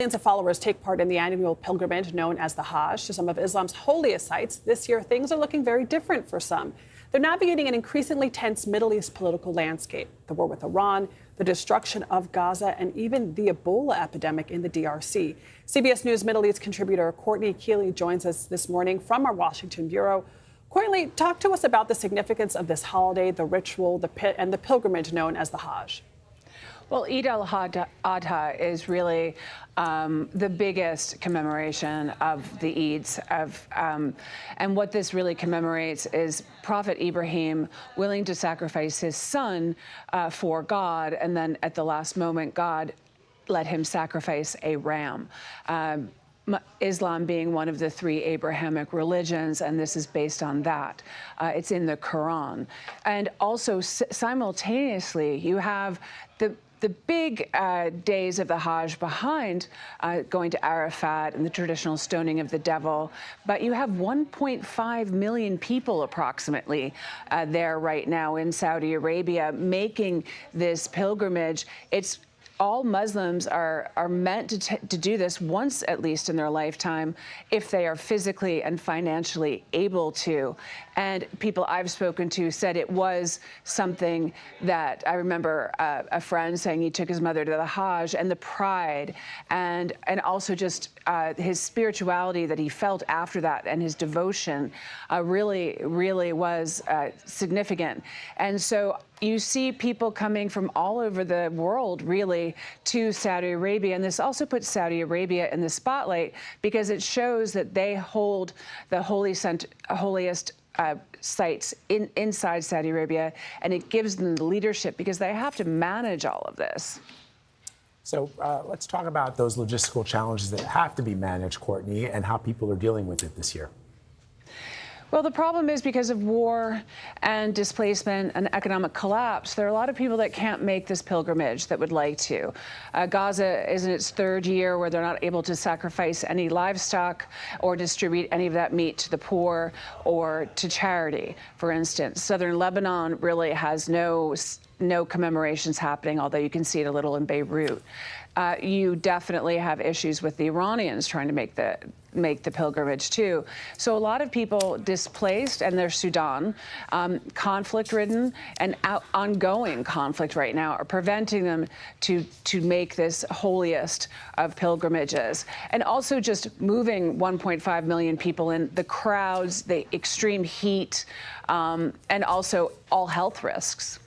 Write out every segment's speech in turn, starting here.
Millions of followers take part in the annual pilgrimage known as the Hajj to some of Islam's holiest sites. This year, things are looking very different for some. They're navigating an increasingly tense Middle East political landscape, the war with Iran, the destruction of Gaza, and even the Ebola epidemic in the DRC. CBS News Middle East contributor Courtney Kealy joins us this morning from our Washington bureau. Courtney, talk to us about the significance of this holiday, the ritual, and the pilgrimage known as the Hajj. Well, al-Adha is really the biggest commemoration of the Eids. And what this really commemorates is Prophet Ibrahim willing to sacrifice his son for God, and then at the last moment, God let him sacrifice a ram. Islam being one of the three Abrahamic religions, and this is based on that. It's in the Quran. And also, simultaneously, you have the big days of the Hajj behind going to Arafat and the traditional stoning of the devil. But you have 1.5 million people approximately there right now in Saudi Arabia making this pilgrimage. It's all Muslims are meant to do this once at least in their lifetime if they are physically and financially able to. And people I've spoken to said it was something that I remember a friend saying he took his mother to the Hajj, and the pride and also just his spirituality that he felt after that and his devotion really was significant. And so you see people coming from all over the world, really, to Saudi Arabia. And this also puts Saudi Arabia in the spotlight because it shows that they hold the holiest sites inside Saudi Arabia, and it gives them the leadership because they have to manage all of this. So let's talk about those logistical challenges that have to be managed, Courtney, and how people are dealing with it this year. Well, the problem is because of war and displacement and economic collapse, there are a lot of people that can't make this pilgrimage that would like to. Gaza is in its third year where they're not able to sacrifice any livestock or distribute any of that meat to the poor or to charity, for instance. Southern Lebanon really has no commemorations happening, although you can see it a little in Beirut. You definitely have issues with the Iranians trying to make the pilgrimage too. So a lot of people displaced, and they're Sudan, conflict-ridden, and ongoing conflict right now are preventing them to make this holiest of pilgrimages. And also just moving 1.5 million people in, the crowds, the extreme heat, and also all health risks.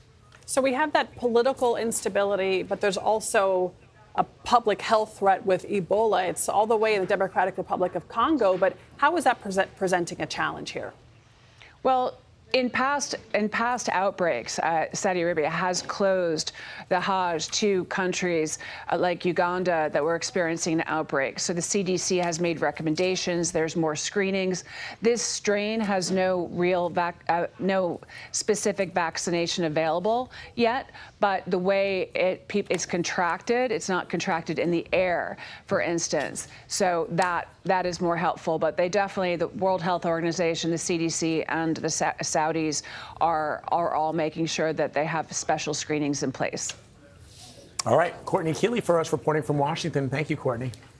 So we have that political instability, but there's also a public health threat with Ebola. It's all the way in the Democratic Republic of Congo, but how is that presenting a challenge here? Well, in past outbreaks, Saudi Arabia has closed the Hajj to countries like Uganda that were experiencing an outbreak. So the CDC has made recommendations. There's more screenings. This strain has no no specific vaccination available yet, but the way it's contracted, it's not contracted in the air, for instance. So that is more helpful. But they definitely, the World Health Organization, the CDC, and the Saudis are all making sure that they have special screenings in place. All right, Courtney Kealy for us reporting from Washington. Thank you, Courtney.